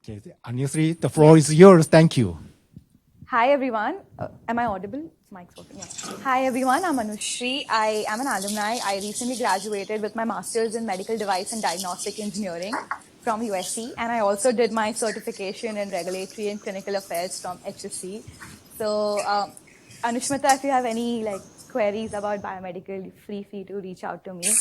Okay, Anusri, the floor is yours. Thank you. Hi everyone. Am I audible? Mic's working. Yeah. Hi everyone. I'm Anushri. I am an alumni. I recently graduated with my master's in medical device and diagnostic engineering from USC, and I also did my certification in regulatory and clinical affairs from HSC. So, Anushmita, if you have any queries about biomedical, feel free to reach out to me.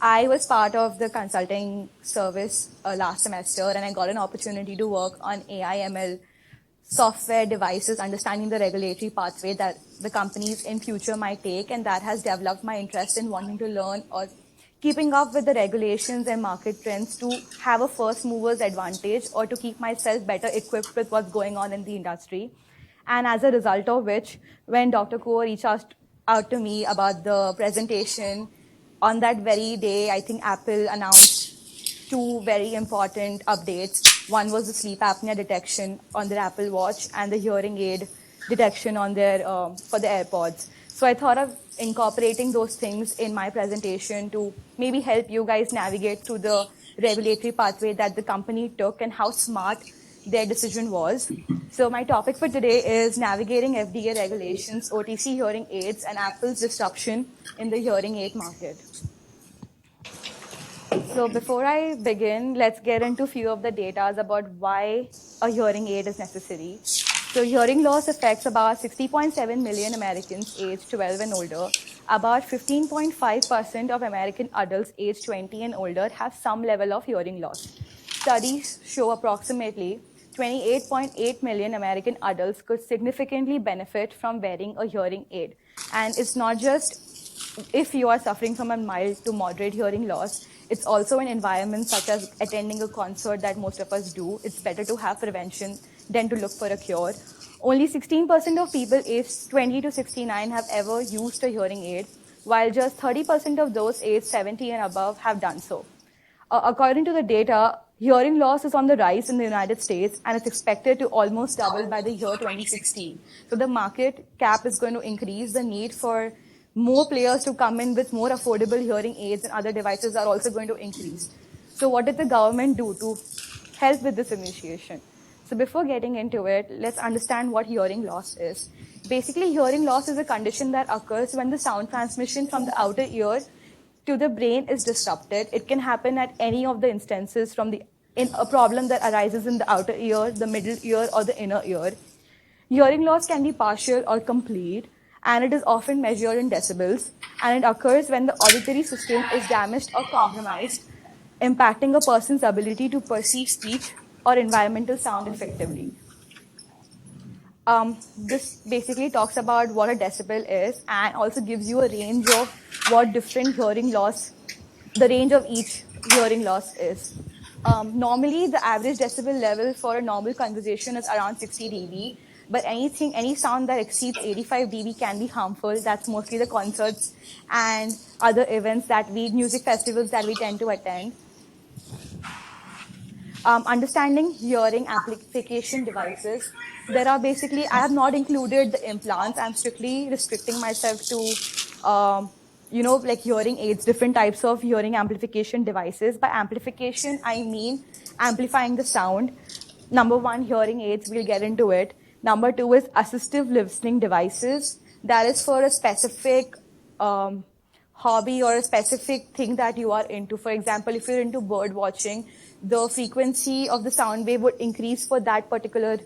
I was part of the consulting service last semester, and I got an opportunity to work on AI/ML software devices, understanding the regulatory pathway that the companies in future might take, and that has developed my interest in wanting to learn or keeping up with the regulations and market trends to have a first mover's advantage or to keep myself better equipped with what's going on in the industry. And as a result of which, when Dr. Kaur reached out to me about the presentation, on that very day, I think Apple announced two very important updates. One was the sleep apnea detection on their Apple Watch and the hearing aid detection on their for the AirPods. So I thought of incorporating those things in my presentation to maybe help you guys navigate through the regulatory pathway that the company took and how smart their decision was. So my topic for today is navigating FDA regulations, OTC hearing aids, and Apple's disruption in the hearing aid market. So before I begin, let's get into a few of the data about why a hearing aid is necessary. So hearing loss affects about 60.7 million Americans aged 12 and older. About 15.5% of American adults aged 20 and older have some level of hearing loss. Studies show approximately 28.8 million American adults could significantly benefit from wearing a hearing aid. And it's not just if you are suffering from a mild to moderate hearing loss, it's also in environments such as attending a concert that most of us do. It's better to have prevention than to look for a cure. Only 16% of people aged 20 to 69 have ever used a hearing aid, while just 30% of those aged 70 and above have done so. According to the data, hearing loss is on the rise in the United States, and it's expected to almost double by the year 2016. So the market cap is going to increase. The need for more players to come in with more affordable hearing aids and other devices are also going to increase. So what did the government do to help with this initiation? So before getting into it, let's understand what hearing loss is. Basically, hearing loss is a condition that occurs when the sound transmission from the outer ear to the brain is disrupted. It can happen at any of the instances in a problem that arises in the outer ear, the middle ear, or the inner ear. Hearing loss can be partial or complete, and it is often measured in decibels, and it occurs when the auditory system is damaged or compromised, impacting a person's ability to perceive speech or environmental sound effectively. This basically talks about what a decibel is and also gives you a range of what different hearing loss, the range of each hearing loss is. Normally, the average decibel level for a normal conversation is around 60 dB, but any sound that exceeds 85 dB can be harmful. That's mostly the concerts and other events music festivals that we tend to attend. Understanding hearing amplification devices. There are basically, I have not included the implants. I'm strictly restricting myself to, hearing aids, different types of hearing amplification devices. By amplification, I mean amplifying the sound. Number one, hearing aids, we'll get into it. Number two is assistive listening devices. That is for a specific hobby or a specific thing that you are into. For example, if you're into bird watching, the frequency of the sound wave would increase for that particular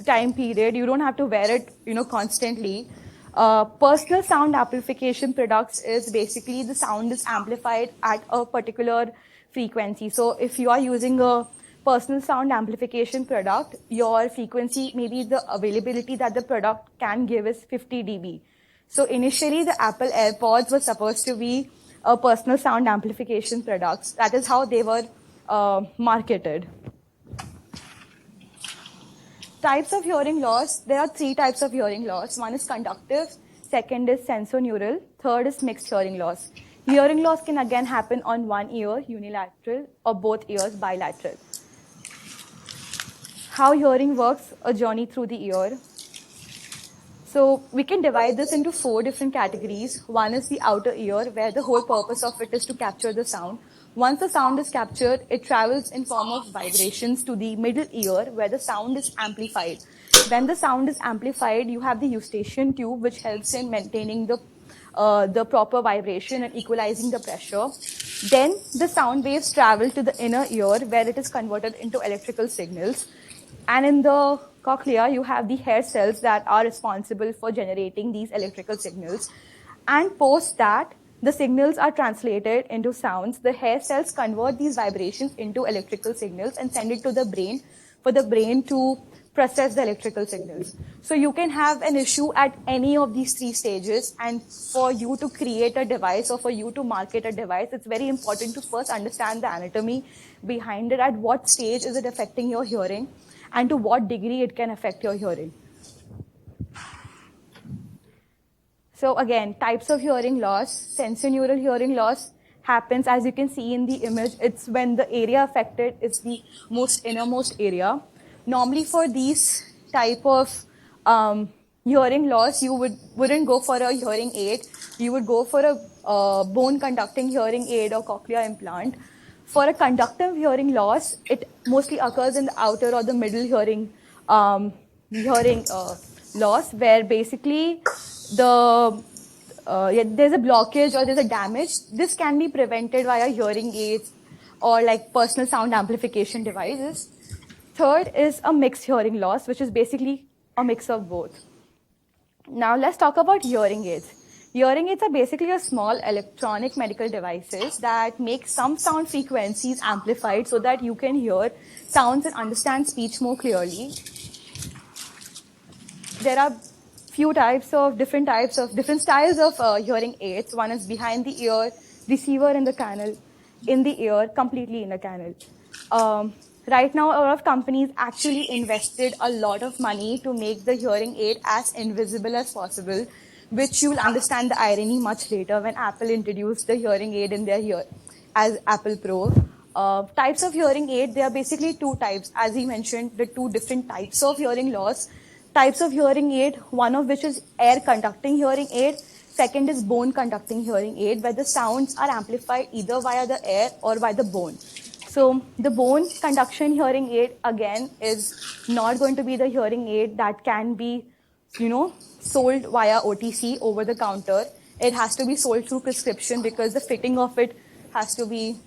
time period. You don't have to wear it, constantly. Personal sound amplification products is basically the sound is amplified at a particular frequency. So if you are using a personal sound amplification product, your frequency, maybe the availability that the product can give is 50 dB. So initially, the Apple AirPods were supposed to be a personal sound amplification products. That is how they were marketed. Types of hearing loss. There are three types of hearing loss. One is conductive, second is sensorineural, third is mixed hearing loss. Hearing loss can again happen on one ear, unilateral, or both ears, bilateral. How hearing works, a journey through the ear. So we can divide this into 4 different categories. One is the outer ear, where the whole purpose of it is to capture the sound. Once the sound is captured, it travels in form of vibrations to the middle ear where the sound is amplified. When the sound is amplified, you have the eustachian tube which helps in maintaining the proper vibration and equalizing the pressure. Then the sound waves travel to the inner ear where it is converted into electrical signals. And in the cochlea, you have the hair cells that are responsible for generating these electrical signals. And post that, the signals are translated into sounds. The hair cells convert these vibrations into electrical signals and send it to the brain for the brain to process the electrical signals. So you can have an issue at any of these three stages, and for you to create a device or for you to market a device, it's very important to first understand the anatomy behind it, at what stage is it affecting your hearing, and to what degree it can affect your hearing. So again, types of hearing loss, sensorineural hearing loss happens, as you can see in the image, it's when the area affected is the most innermost area. Normally for these type of hearing loss, you wouldn't go for a hearing aid. You would go for a bone conducting hearing aid or cochlear implant. For a conductive hearing loss, it mostly occurs in the outer or the middle hearing loss, where basically there's a blockage or there's a damage. This can be prevented via hearing aids or like personal sound amplification devices. Third is a mixed hearing loss, which is basically a mix of both. Now let's talk about hearing aids. Hearing aids are basically a small electronic medical devices that make some sound frequencies amplified so that you can hear sounds and understand speech more clearly. There are different styles of hearing aids. One is behind the ear, receiver in the canal, in the ear, completely in the canal. Right now, a lot of companies actually invested a lot of money to make the hearing aid as invisible as possible, which you'll understand the irony much later when Apple introduced the hearing aid in their ear as Apple Pro. Types of hearing aid, there are basically two types. As we mentioned, the two different types of hearing loss. Types of hearing aid, one of which is air conducting hearing aid. Second is bone conducting hearing aid, where the sounds are amplified either via the air or by the bone. So the bone conduction hearing aid, again, is not going to be the hearing aid that can be, sold via OTC, over the counter. It has to be sold through prescription because the fitting of it has to be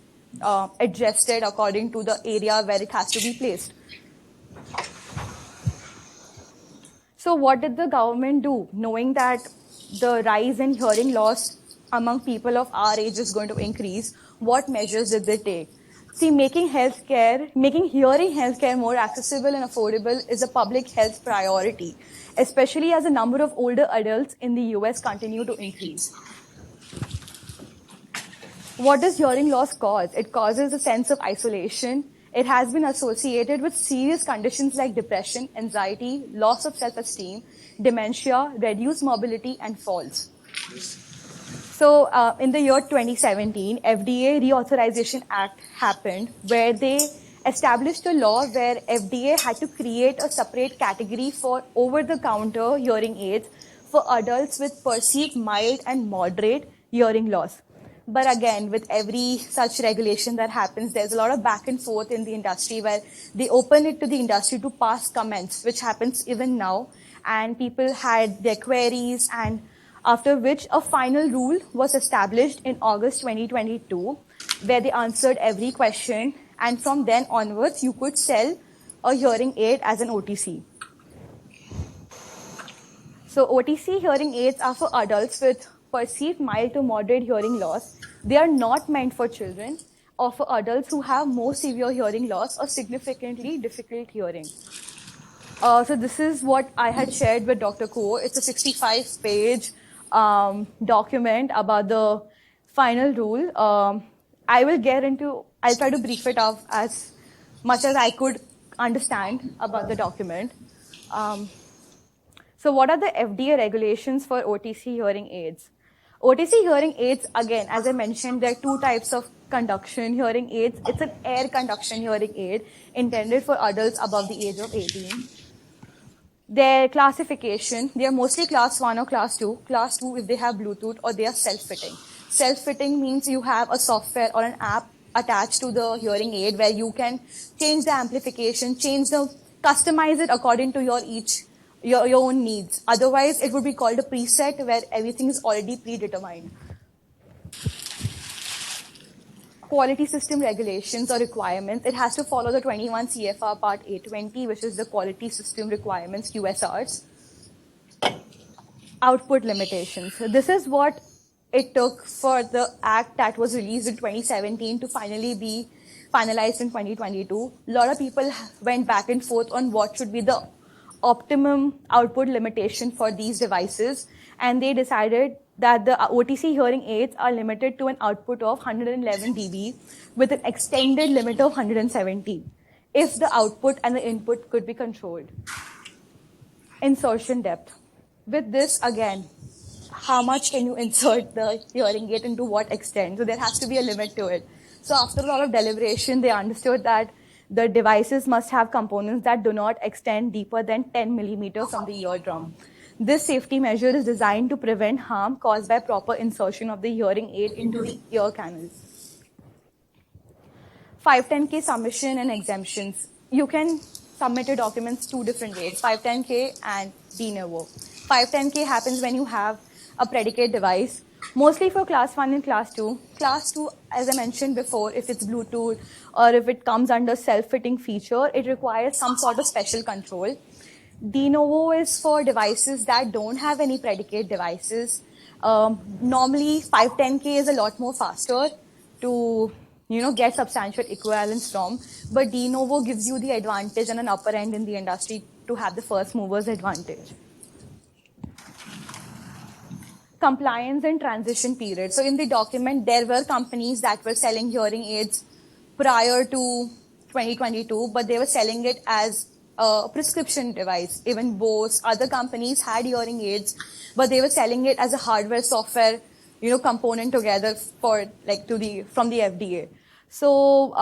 adjusted according to the area where it has to be placed. So what did the government do? Knowing that the rise in hearing loss among people of our age is going to increase, what measures did they take? See, making hearing healthcare more accessible and affordable is a public health priority, especially as the number of older adults in the US continue to increase. What does hearing loss cause? It causes a sense of isolation. It has been associated with serious conditions like depression, anxiety, loss of self-esteem, dementia, reduced mobility, and falls. So in the year 2017, FDA Reauthorization Act happened, where they established a law where FDA had to create a separate category for over-the-counter hearing aids for adults with perceived mild and moderate hearing loss. But again, with every such regulation that happens, there's a lot of back and forth in the industry where they open it to the industry to pass comments, which happens even now. And people had their queries, and after which a final rule was established in August 2022, where they answered every question. And from then onwards, you could sell a hearing aid as an OTC. So OTC hearing aids are for adults with perceived mild to moderate hearing loss. They are not meant for children or for adults who have more severe hearing loss or significantly difficult hearing. So this is what I had shared with Dr. Kuo. It's a 65-page document about the final rule. I'll try to brief it up as much as I could understand about the document. So what are the FDA regulations for OTC hearing aids? OTC hearing aids, again, as I mentioned, there are two types of conduction hearing aids. It's an air conduction hearing aid intended for adults above the age of 18. Their classification, they are mostly class 1 or class 2. Class 2 if they have Bluetooth or they are self-fitting. Self-fitting means you have a software or an app attached to the hearing aid where you can change the amplification, customize it according to your own needs. Otherwise, it would be called a preset where everything is already predetermined. Quality system regulations or requirements, it has to follow the 21 CFR Part 820, which is the quality system requirements, QSRs. Output limitations. So this is what it took for the act that was released in 2017 to finally be finalized in 2022. A lot of people went back and forth on what should be the optimum output limitation for these devices, and they decided that the OTC hearing aids are limited to an output of 111 dB with an extended limit of 170 if the output and the input could be controlled. Insertion depth. With this, again, how much can you insert the hearing aid into what extent? So there has to be a limit to it. So after a lot of deliberation, they understood that the devices must have components that do not extend deeper than 10 millimeters from the eardrum. This safety measure is designed to prevent harm caused by proper insertion of the hearing aid into the ear canals. 510K submission and exemptions. You can submit your documents two different ways, 510K and de novo. 510K happens when you have a predicate device, mostly for class 1 and class 2. Class 2, as I mentioned before, if it's Bluetooth or if it comes under self-fitting feature, it requires some sort of special control. De novo is for devices that don't have any predicate devices. Normally, 510K is a lot more faster to get substantial equivalence from, but de novo gives you the advantage and an upper end in the industry to have the first mover's advantage. Compliance and transition period. So in the document, there were companies that were selling hearing aids prior to 2022, but they were selling it as a prescription device. Even Bose, other companies had hearing aids, but they were selling it as a hardware software, component together from the FDA. So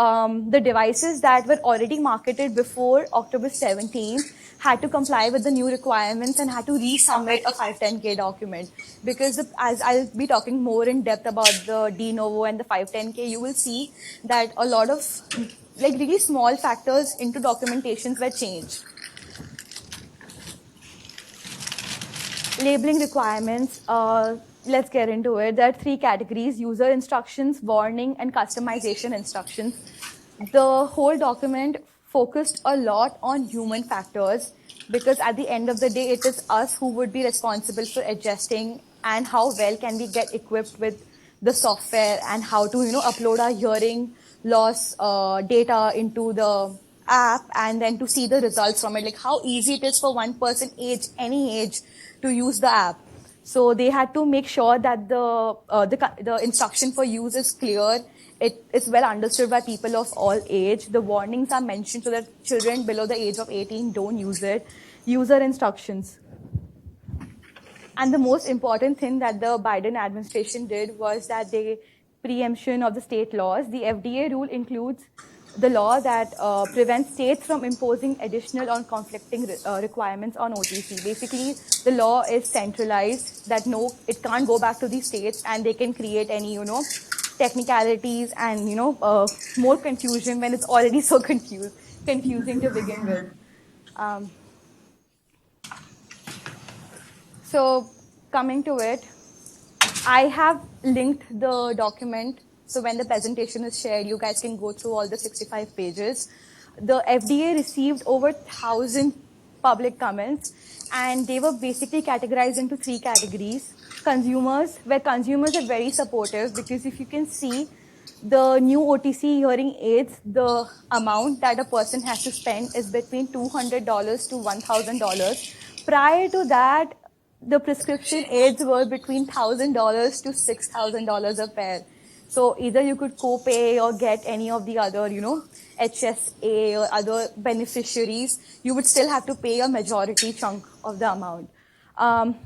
the devices that were already marketed before October 17 had to comply with the new requirements and had to resubmit a 510K document. Because as I'll be talking more in depth about the de novo and the 510K, you will see that a lot of really small factors into documentations were changed. Labeling requirements, let's get into it. There are three categories: user instructions, warning, and customization instructions. The whole document focused a lot on human factors because at the end of the day, it is us who would be responsible for adjusting and how well can we get equipped with the software and how to, upload our hearing loss data into the app and then to see the results from it, like how easy it is for one person, any age, to use the app. So they had to make sure that the instruction for use is clear. It is well understood by people of all age. The warnings are mentioned so that children below the age of 18 don't use it. User instructions. And the most important thing that the Biden administration did was that they preemption of the state laws. The FDA rule includes the law that prevents states from imposing additional or conflicting requirements on OTC. Basically, the law is centralized, that it can't go back to the states and they can create any, technicalities and, more confusion when it's already so confusing to begin with. So coming to it, I have linked the document. So when the presentation is shared, you guys can go through all the 65 pages. The FDA received over 1,000 public comments, and they were basically categorized into three categories. Consumers, where consumers are very supportive because if you can see the new OTC hearing aids, the amount that a person has to spend is between $200 to $1,000. Prior to that, the prescription aids were between $1,000 to $6,000 a pair. So either you could co-pay or get any of the other, HSA or other beneficiaries. You would still have to pay a majority chunk of the amount.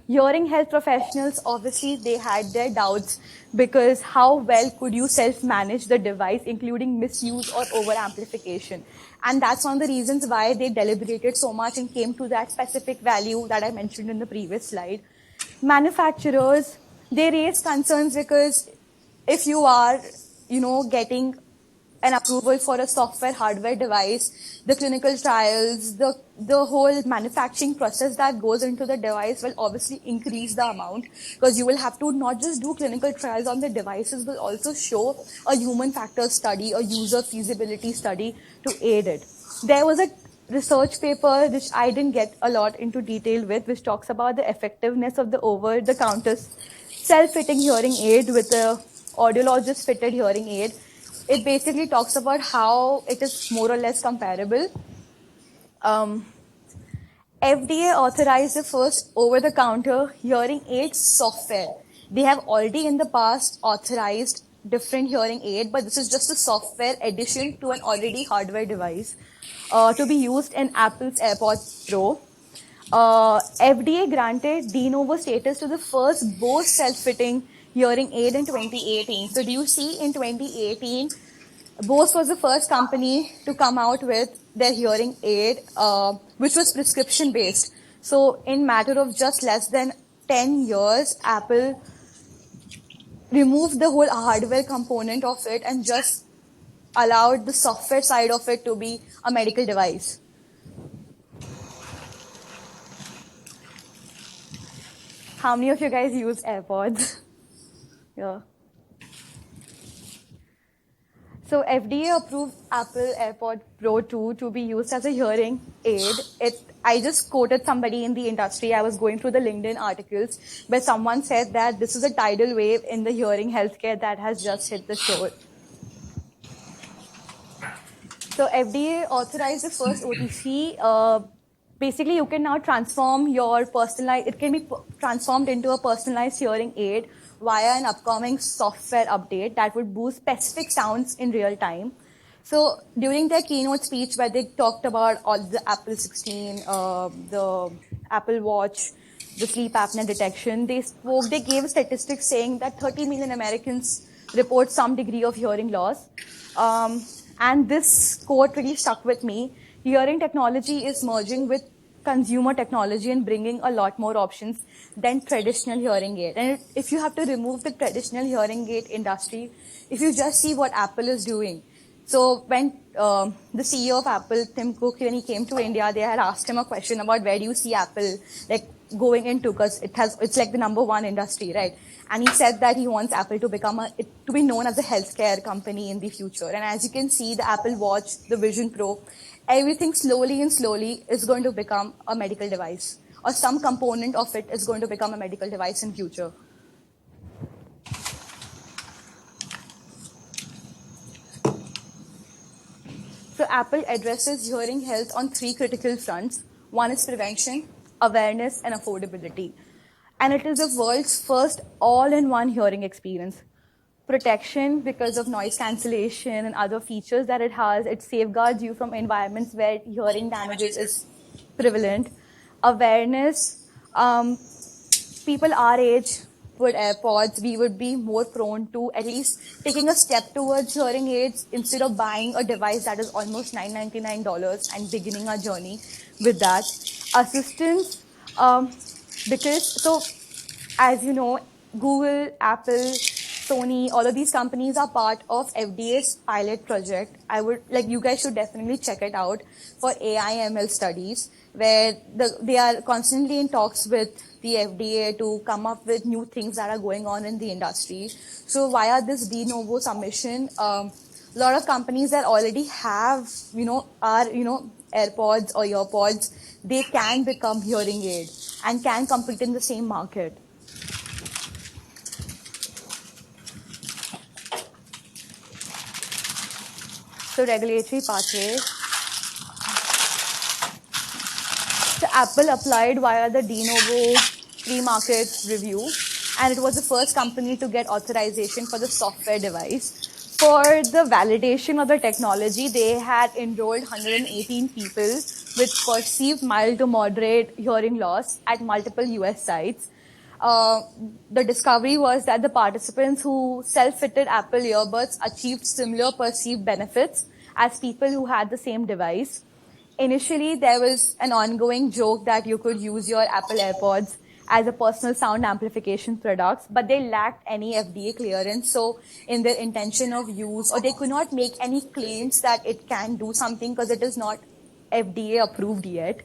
Hearing health professionals, obviously, they had their doubts because how well could you self-manage the device, including misuse or over-amplification? And that's one of the reasons why they deliberated so much and came to that specific value that I mentioned in the previous slide. Manufacturers, they raised concerns because if you are, getting an approval for a software hardware device, the clinical trials, the whole manufacturing process that goes into the device will obviously increase the amount, because you will have to not just do clinical trials on the devices, but also show a human factor study, a user feasibility study to aid it. There was a research paper which I didn't get a lot into detail with, which talks about the effectiveness of the over-the-counter self-fitting hearing aid with a audiologist fitted hearing aid. It basically talks about how it is more or less comparable. FDA authorized the first over-the-counter hearing aid software. They have already in the past authorized different hearing aid, but this is just a software addition to an already hardware device to be used in Apple's AirPods Pro. FDA granted de novo status to the first Bose self-fitting hearing aid in 2018. So do you see in 2018, Bose was the first company to come out with their hearing aid, which was prescription based. So in matter of just less than 10 years, Apple removed the whole hardware component of it and just allowed the software side of it to be a medical device. How many of you guys use AirPods? Yeah. So FDA approved Apple AirPod Pro 2 to be used as a hearing aid. I just quoted somebody in the industry. I was going through the LinkedIn articles where someone said that this is a tidal wave in the hearing healthcare that has just hit the shore. So FDA authorized the first OTC. Basically, you can now transform your personalized, it can be transformed into a personalized hearing aid via an upcoming software update that would boost specific sounds in real time. So during their keynote speech where they talked about all the Apple 16, the Apple Watch, the sleep apnea detection, they gave statistics saying that 30 million Americans report some degree of hearing loss. And this quote really stuck with me. Hearing technology is merging with consumer technology and bringing a lot more options than traditional hearing aid. And if you have to remove the traditional hearing aid industry, if you just see what Apple is doing. So when the CEO of Apple, Tim Cook, when he came to India, they had asked him a question about where do you see Apple going into, because it's like the number one industry, right? And he said that he wants Apple to to be known as a healthcare company in the future. And as you can see, the Apple Watch, the Vision Pro, everything slowly is going to become a medical device, or some component of it is going to become a medical device in future. So Apple addresses hearing health on 3 critical fronts. One is prevention, awareness, and affordability. And it is the world's first all-in-one hearing experience. Protection, because of noise cancellation and other features that it has, it safeguards you from environments where hearing damages is prevalent. Awareness, people our age with AirPods, we would be more prone to at least taking a step towards hearing aids instead of buying a device that is almost $999 and beginning our journey with that. Assistance, as you know, Google, Apple, Sony, all of these companies are part of FDA's pilot project. You guys should definitely check it out for AI ML studies, where they are constantly in talks with the FDA to come up with new things that are going on in the industry. So via this de novo submission, a lot of companies that already have, AirPods or EarPods, they can become hearing aid and can compete in the same market. So regulatory pathway. So Apple applied via the de novo pre-market review, and it was the first company to get authorization for the software device. For the validation of the technology, they had enrolled 118 people with perceived mild to moderate hearing loss at multiple US sites. The discovery was that the participants who self-fitted Apple earbuds achieved similar perceived benefits as people who had the same device. Initially, there was an ongoing joke that you could use your Apple AirPods as a personal sound amplification products, but they lacked any FDA clearance. So in their intention of use, or they could not make any claims that it can do something because it is not FDA approved yet.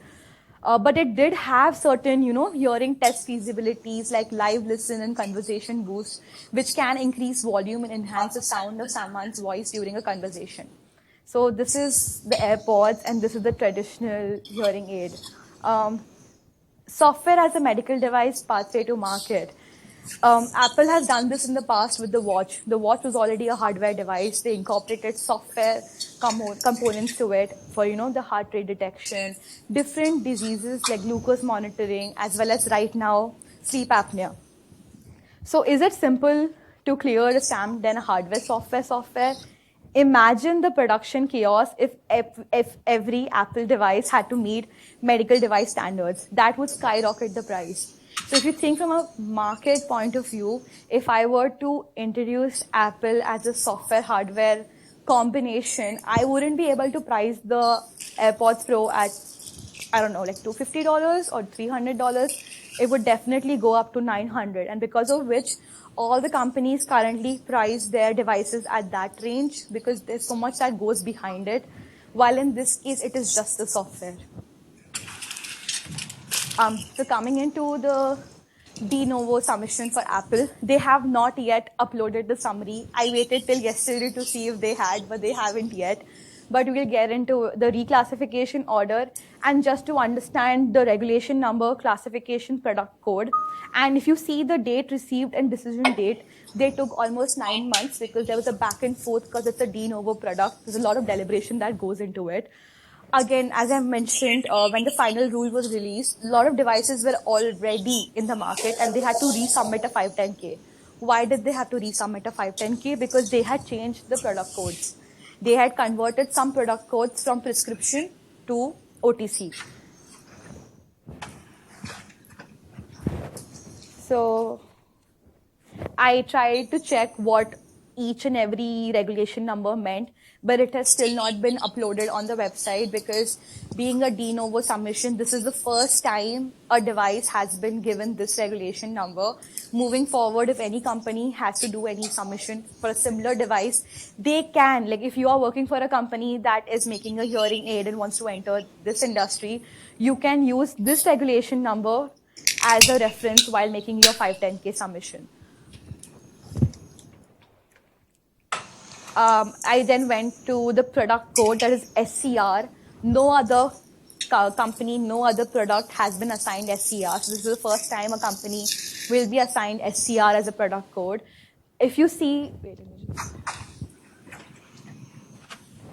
But it did have certain, hearing test feasibilities like live listen and conversation boost, which can increase volume and enhance the sound of someone's voice during a conversation. So this is the AirPods, and this is the traditional hearing aid. Software as a medical device pathway to market. Apple has done this in the past with the watch. The watch was already a hardware device. They incorporated software components to it for, the heart rate detection, different diseases like glucose monitoring, as well as right now, sleep apnea. So is it simple to clear a stamp than a hardware software? Imagine the production chaos if every Apple device had to meet medical device standards. That would skyrocket the price. So if you think from a market point of view, if I were to introduce Apple as a software hardware combination, I wouldn't be able to price the AirPods Pro at, I don't know, like $250 or $300. It would definitely go up to $900. And because of which, all the companies currently price their devices at that range because there's so much that goes behind it. While in this case, it is just the software. So coming into the de novo submission for Apple, they have not yet uploaded the summary. I waited till yesterday to see if they had, but they haven't yet. But we'll get into the reclassification order and just to understand the regulation number, classification, product code. And if you see the date received and decision date, they took almost 9 months because there was a back and forth because it's a de novo product. There's a lot of deliberation that goes into it. Again, as I mentioned, when the final rule was released, a lot of devices were already in the market and they had to resubmit a 510K. Why did they have to resubmit a 510K? Because they had changed the product codes. They had converted some product codes from prescription to OTC. So I tried to check what each and every regulation number meant, but it has still not been uploaded on the website because being a de novo submission, this is the first time a device has been given this regulation number. Moving forward, if any company has to do any submission for a similar device, they can, like if you are working for a company that is making a hearing aid and wants to enter this industry, you can use this regulation number as a reference while making your 510K submission. I then went to the product code, that is SCR. No other company, no other product has been assigned SCR. So this is the first time a company will be assigned SCR as a product code. If you see,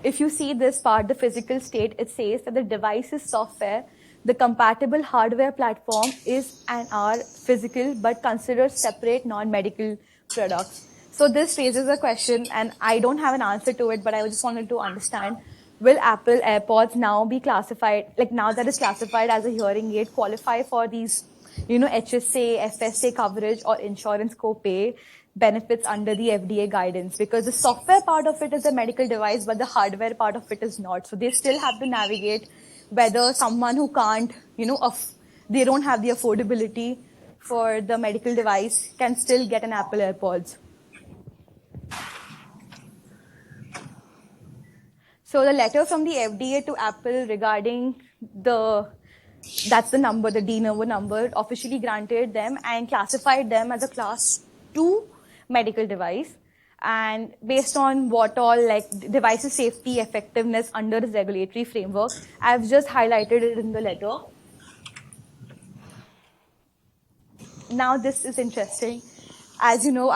if you see this part, the physical state, it says that the device is software. The compatible hardware platform is and are physical but considered separate non-medical products. So this raises a question, and I don't have an answer to it, but I just wanted to understand, will Apple AirPods now be classified, like now that it's classified as a hearing aid, qualify for these, HSA, FSA coverage or insurance co-pay benefits under the FDA guidance? Because the software part of it is a medical device, but the hardware part of it is not. So they still have to navigate whether someone who can't, they don't have the affordability for the medical device can still get an Apple AirPods. So the letter from the FDA to Apple regarding that's the number, the de novo number, officially granted them and classified them as a class 2 medical device. And based on what all, like devices safety effectiveness under this regulatory framework, I've just highlighted it in the letter. Now this is interesting. As you know,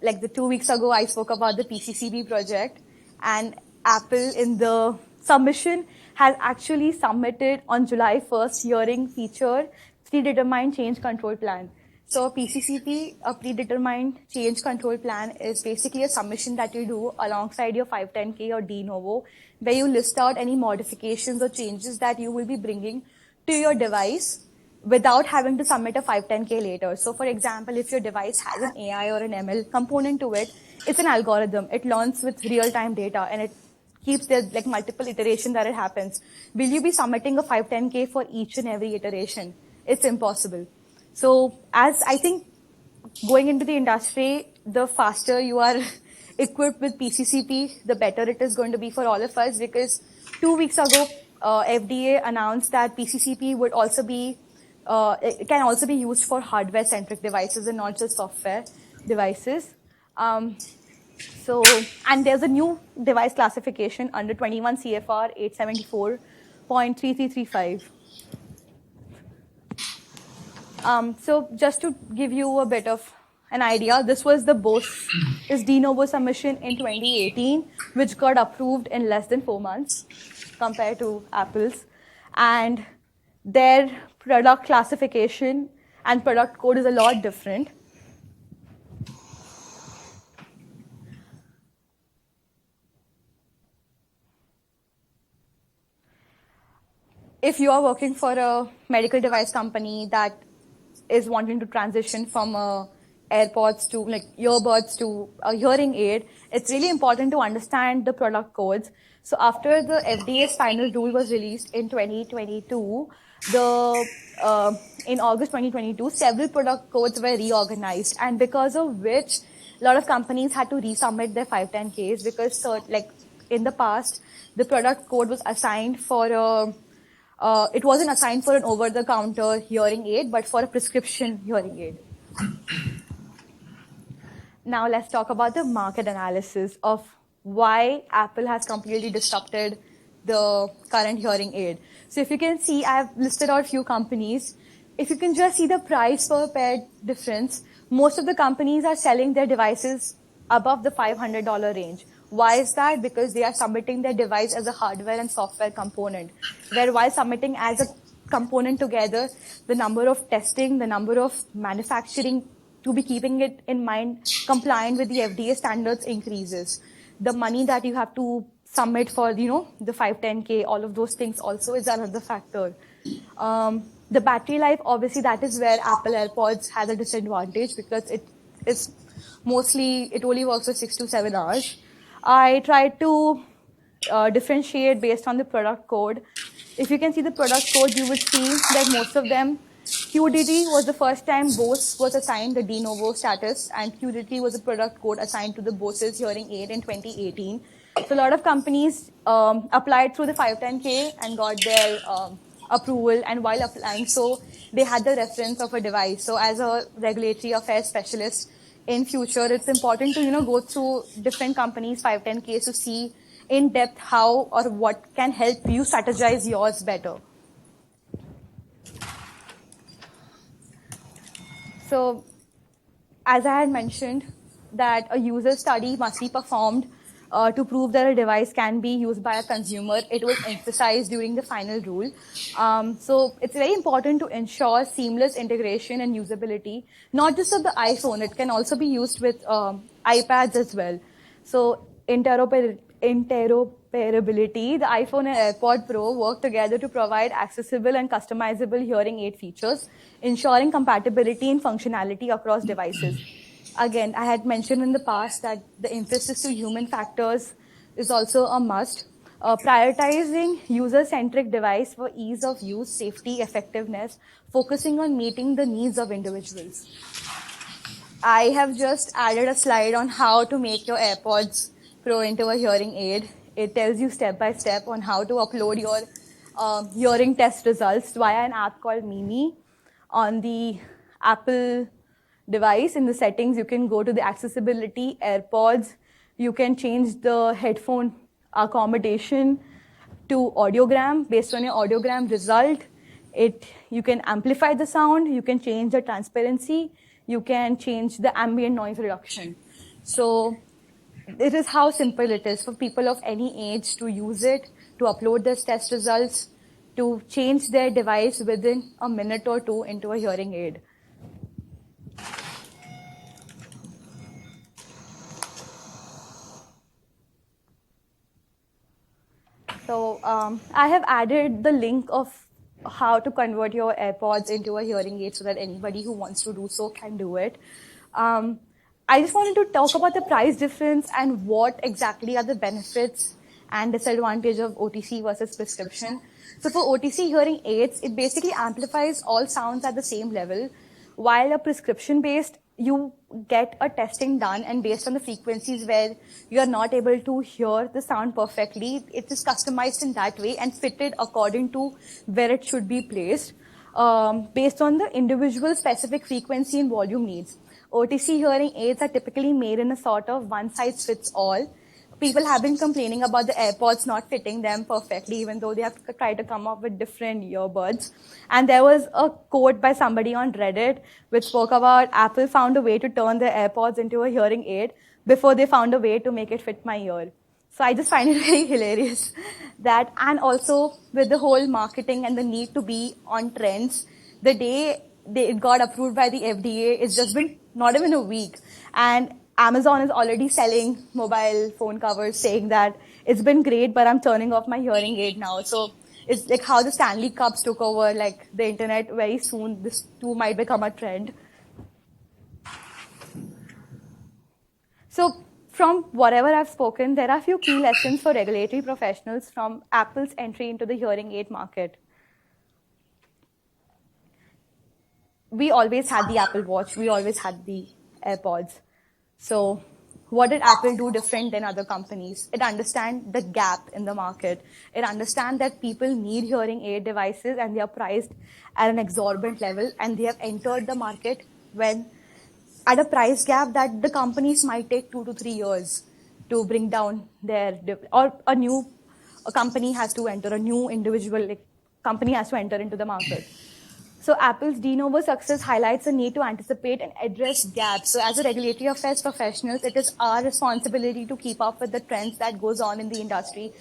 the 2 weeks ago, I spoke about the PCCB project, and Apple in the submission has actually submitted on July 1st hearing feature predetermined change control plan. So PCCP, a predetermined change control plan, is basically a submission that you do alongside your 510K or de novo, where you list out any modifications or changes that you will be bringing to your device without having to submit a 510K later. So for example, if your device has an AI or an ML component to it, it's an algorithm. It learns with real-time data and it keeps there like multiple iterations that it happens. Will you be submitting a 510K for each and every iteration? It's impossible. So as I think going into the industry, the faster you are equipped with PCCP, the better it is going to be for all of us, because 2 weeks ago, FDA announced that PCCP would also be, it can also be used for hardware-centric devices and not just software devices. And there's a new device classification under 21 CFR 874.3335. So just to give you a bit of an idea, this was the BOS's de novo submission in 2018, which got approved in less than 4 months compared to Apple's. And their product classification and product code is a lot different. If you are working for a medical device company that is wanting to transition from AirPods to like earbuds to a hearing aid, it's really important to understand the product codes. So after the FDA's final rule was released in 2022, in August 2022, several product codes were reorganized, and because of which a lot of companies had to resubmit their 510Ks, because like in the past, the product code was assigned for it wasn't assigned for an over-the-counter hearing aid, but for a prescription hearing aid. Now let's talk about the market analysis of why Apple has completely disrupted the current hearing aid. So if you can see, I've listed out a few companies. If you can just see the price per pair difference, most of the companies are selling their devices above the $500 range. Why is that? Because they are submitting their device as a hardware and software component, where while submitting as a component together, the number of testing, the number of manufacturing to be keeping it in mind, compliant with the FDA standards increases. The money that you have to submit for, the 510K, all of those things also is another factor. The battery life, obviously, that is where Apple AirPods has a disadvantage, because it only works for 6 to 7 hours. I tried to differentiate based on the product code. If you can see the product code, you would see that most of them, QDT was the first time Bose was assigned the de novo status, and QDT was a product code assigned to the Bose's hearing aid in 2018. So a lot of companies applied through the 510K and got their approval, and while applying, so they had the reference of a device. So as a regulatory affairs specialist, in future, it's important to, go through different companies' 510Ks to see in depth how or what can help you strategize yours better. So, as I had mentioned, that a user study must be performed to prove that a device can be used by a consumer. It was emphasized during the final rule. So it's very important to ensure seamless integration and usability, not just of the iPhone. It can also be used with iPads as well. So interoperability, the iPhone and AirPod Pro work together to provide accessible and customizable hearing aid features, ensuring compatibility and functionality across devices. Again, I had mentioned in the past that the emphasis to human factors is also a must. Prioritizing user-centric device for ease of use, safety, effectiveness, focusing on meeting the needs of individuals. I have just added a slide on how to make your AirPods Pro into a hearing aid. It tells you step by step on how to upload your hearing test results via an app called Mimi on the Apple device. In the settings, you can go to the accessibility, AirPods. You can change the headphone accommodation to audiogram. Based on your audiogram result, you can amplify the sound, you can change the transparency, you can change the ambient noise reduction. So it is how simple it is for people of any age to use it, to upload their test results, to change their device within a minute or two into a hearing aid. So I have added the link of how to convert your AirPods into a hearing aid so that anybody who wants to do so can do it. I just wanted to talk about the price difference and what exactly are the benefits and disadvantage of OTC versus prescription. So for OTC hearing aids, it basically amplifies all sounds at the same level, While a prescription-based, you get a testing done, and based on the frequencies where you are not able to hear the sound perfectly, it is customized in that way and fitted according to where it should be placed, based on the individual specific frequency and volume needs. OTC hearing aids are typically made in a sort of one-size-fits-all. People have been complaining about the AirPods not fitting them perfectly, even though they have tried to come up with different earbuds. And there was a quote by somebody on Reddit which spoke about Apple found a way to turn their AirPods into a hearing aid before they found a way to make it fit my ear. So I just find it very hilarious that, and also with the whole marketing and the need to be on trends, the day it got approved by the FDA, it's just been not even a week. And Amazon is already selling mobile phone covers saying that it's been great, but I'm turning off my hearing aid now. So it's like how the Stanley Cups took over like the internet. Very soon, this too might become a trend. So from whatever I've spoken, there are a few key lessons for regulatory professionals from Apple's entry into the hearing aid market. We always had the Apple Watch. We always had the AirPods. So what did Apple do different than other companies? It understands the gap in the market. It understands that people need hearing aid devices and they are priced at an exorbitant level, and they have entered the market when at a price gap that the companies might take 2 to 3 years to bring down their, or a company has to enter, a new individual company has to enter into the market. So Apple's de novo success highlights the need to anticipate and address gaps. So as a regulatory affairs professionals, it is our responsibility to keep up with the trends that goes on in the industry.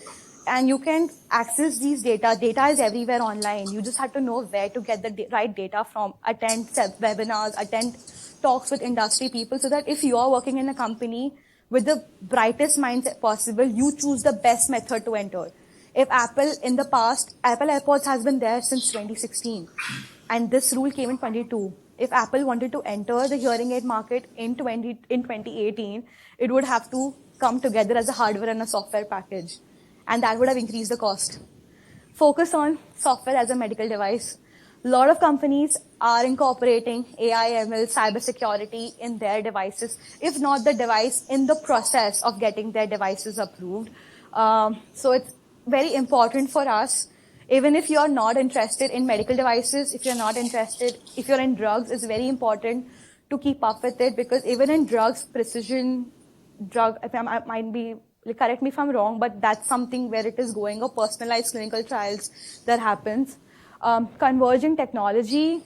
And you can access these data. Data is everywhere online. You just have to know where to get the right data from, attend webinars, attend talks with industry people, so that if you are working in a company with the brightest mindset possible, you choose the best method to enter. If Apple in the past, Apple AirPods has been there since 2016. And this rule came in 22. If Apple wanted to enter the hearing aid market in 2018, it would have to come together as a hardware and a software package. And that would have increased the cost. Focus on software as a medical device. A lot of companies are incorporating AI, ML, cybersecurity in their devices, if not the device, in the process of getting their devices approved. So it's very important for us. Even if you're not interested in medical devices, if you're in drugs, it's very important to keep up with it, because even in drugs, precision drug, correct me if I'm wrong, but that's something where it is going, or personalized clinical trials that happens. Converging technology,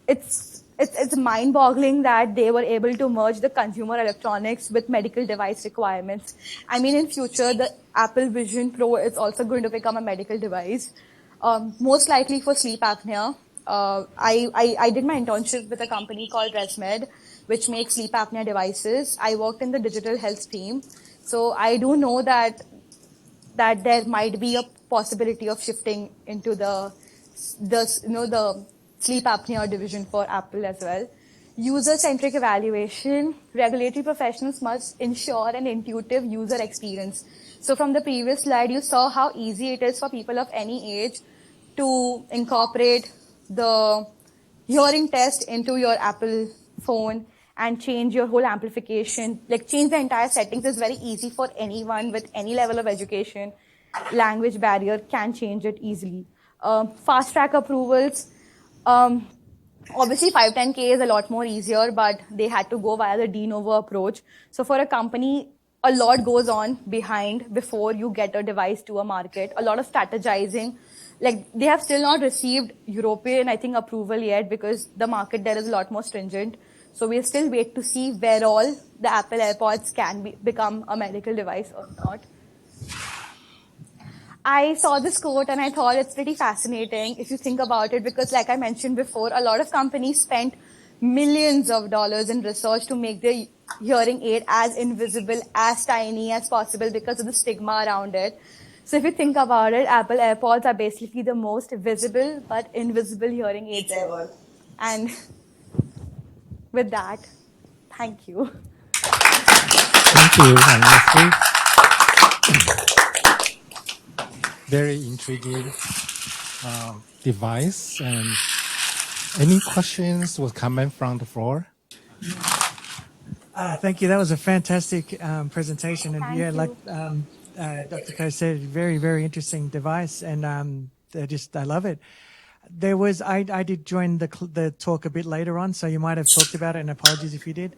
it's mind-boggling that they were able to merge the consumer electronics with medical device requirements. I mean, in future, the Apple Vision Pro is also going to become a medical device, most likely for sleep apnea. I did my internship with a company called ResMed, which makes sleep apnea devices. I worked in the digital health team, so I do know that there might be a possibility of shifting into the sleep apnea division for Apple as well. User-centric evaluation. Regulatory professionals must ensure an intuitive user experience. So from the previous slide, you saw how easy it is for people of any age to incorporate the hearing test into your Apple phone and change your whole amplification, like change the entire settings. Is very easy for anyone with any level of education. Language barrier can change it easily. Fast track approvals. Obviously 510K is a lot more easier, but they had to go via the de novo approach. So for a company, a lot goes on behind before you get a device to a market. A lot of strategizing. Like, they have still not received European, I think, approval yet, because the market there is a lot more stringent. So we'll still wait to see where all the Apple AirPods can become a medical device or not. I saw this quote and I thought it's pretty fascinating if you think about it, because like I mentioned before, a lot of companies spent millions of dollars in research to make their hearing aid as invisible, as tiny as possible because of the stigma around it. So if you think about it, Apple AirPods are basically the most visible but invisible hearing aids ever. And with that, thank you. Thank you, Anusri. Very intriguing device, and Any questions or comment from the floor? Thank you. That was a fantastic presentation. And Thank yeah, you. like Dr. Ko said, very, very interesting device. And I love it. I did join the talk a bit later on, so you might have talked about it, and apologies if you did.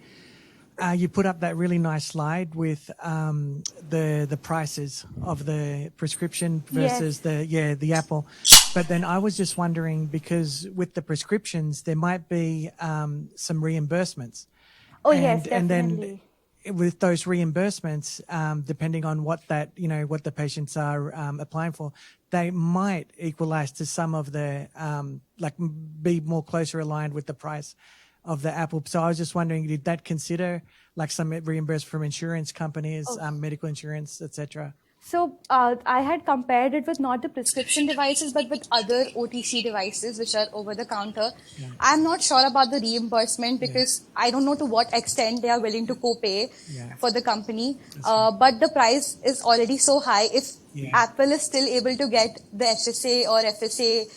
You put up that really nice slide with the prices of the prescription versus the Apple. But then I was just wondering, because with the prescriptions, there might be some reimbursements. Oh, yes, definitely. And then with those reimbursements, depending on what what the patients are applying for, they might equalize to some of the be more closer aligned with the price of the Apple. So I was just wondering, did that consider like some reimbursed from insurance companies, medical insurance, etc.? So I had compared it with not the prescription devices, but with other OTC devices, which are over the counter. Yeah. I'm not sure about the reimbursement because I don't know to what extent they are willing to co-pay for the company. But the price is already so high. If Apple is still able to get the FSA or FSA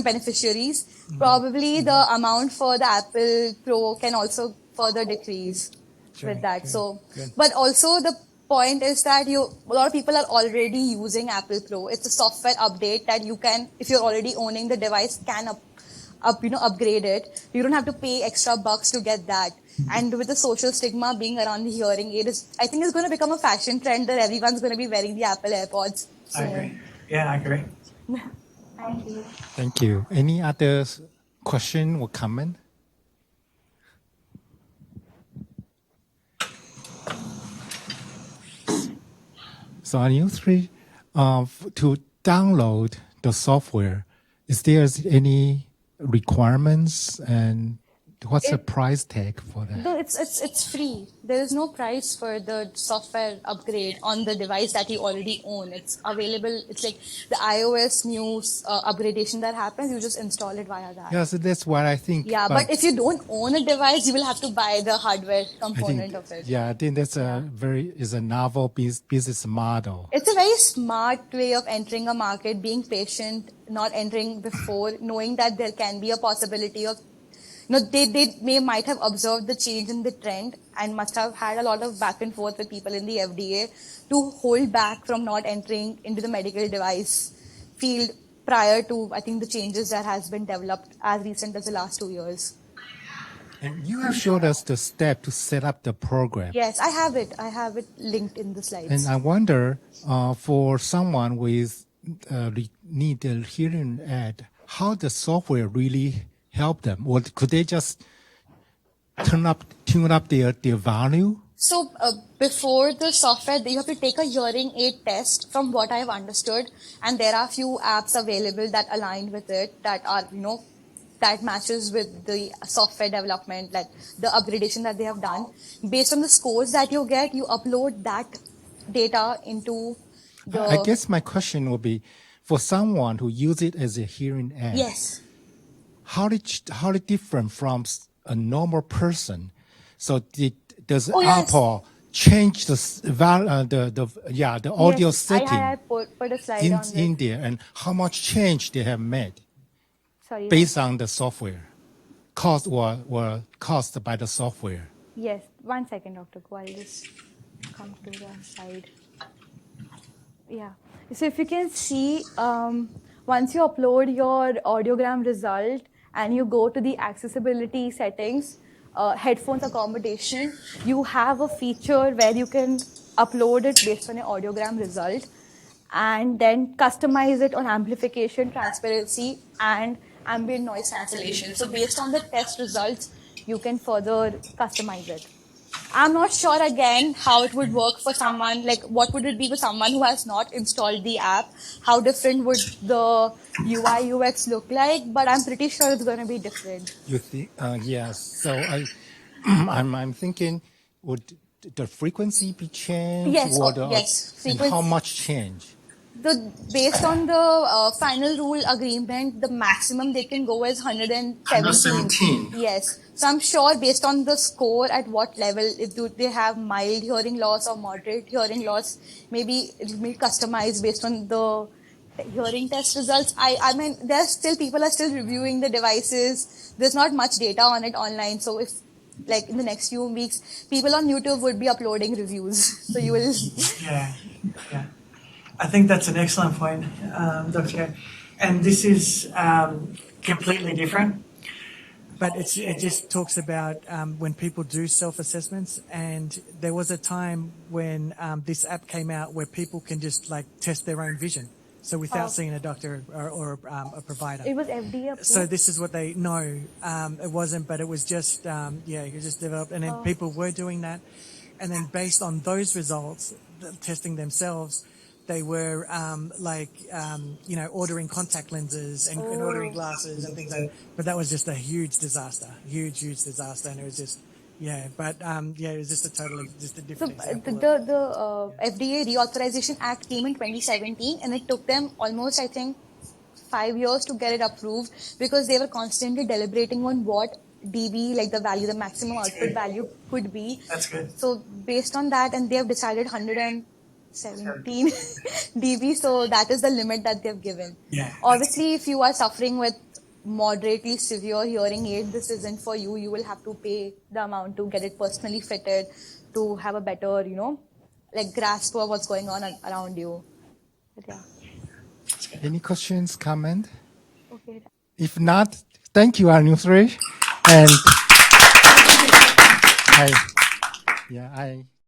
beneficiaries, probably the amount for the Apple Pro can also further decrease with that. But also the point is that a lot of people are already using Apple Pro. It's a software update that you can, if you're already owning the device, can upgrade it. You don't have to pay extra bucks to get that. And with the social stigma being around the hearing aid, I think it's going to become a fashion trend that everyone's going to be wearing the Apple AirPods. I agree. Yeah, I agree. Thank you. Thank you. Any other question or comment? So on you three, to download the software, is there any requirements, and what's the price tag for that? No, it's free. There is no price for the software upgrade on the device that you already own. It's available. It's like the iOS news upgradation that happens. You just install it via that. Yeah, so that's what I think. Yeah, but if you don't own a device, you will have to buy the hardware component of it. Yeah, I think that's is a novel business model. It's a very smart way of entering a market, being patient, not entering before, knowing that there can be a possibility of, they might have observed the change in the trend and must have had a lot of back and forth with people in the FDA to hold back from not entering into the medical device field prior to, I think, the changes that has been developed as recent as the last 2 years. And you have showed us the step to set up the program. Yes, I have it. I have it linked in the slides. And I wonder, for someone with need a hearing aid, how the software really help them? Or could they just tune up their value? So before the software, you have to take a hearing aid test from what I have understood. And there are few apps available that align with it that are, that matches with the software development, like the upgradation that they have done. Based on the scores that you get, you upload that data into the... I guess my question would be, for someone who use it as a hearing aid. Yes. How different from a normal person? So does Apple change the audio setting I put a slide on this. in there, and how much change they have made based on the software, caused by the software? Yes, 1 second, Dr. Ko, I'll just come to the slide. Yeah. So if you can see, once you upload your audiogram result and you go to the accessibility settings, headphones accommodation, you have a feature where you can upload it based on your audiogram result and then customize it on amplification, transparency, and ambient noise cancellation. So based on the test results, you can further customize it. I'm not sure again how it would work for someone, like what would it be for someone who has not installed the app? How different would the UI UX look like? But I'm pretty sure it's going to be different. You think? Yes. So I'm thinking, would the frequency be changed? Yes. Yes. And how much change? Based on the final rule agreement, the maximum they can go is 117. Yes. So I'm sure based on the score at what level, if they have mild hearing loss or moderate hearing loss, maybe it will be customized based on the hearing test results, I mean, there's still, people are still reviewing the devices. There's not much data on it online. So if, like, in the next few weeks, people on YouTube would be uploading reviews. So you will. Yeah, yeah. I think that's an excellent point, Dr. K. And this is completely different, but it just talks about when people do self-assessments. And there was a time when this app came out where people can just like test their own vision. So without seeing a doctor or a provider. It was FDA approved. So this is what they know. It wasn't, but it was just it was just developed, and then people were doing that, and then based on those results, testing themselves, they were ordering contact lenses and ordering glasses and things like that. But that was just a huge disaster, huge disaster, and it was just. Yeah, but it was just a different So example. the FDA Reauthorization Act came in 2017, and it took them almost, I think, 5 years to get it approved because they were constantly deliberating on what dB, like the value, the maximum output value could be. That's good. So based on that, and they have decided 117 dB, so that is the limit that they've given. Yeah. Obviously, if you are suffering with moderately severe hearing aid, this isn't for you. You will have to pay the amount to get it personally fitted to have a better, grasp of what's going on around you. But yeah. Any questions, comment? Okay. If not, thank you, Anusri. And I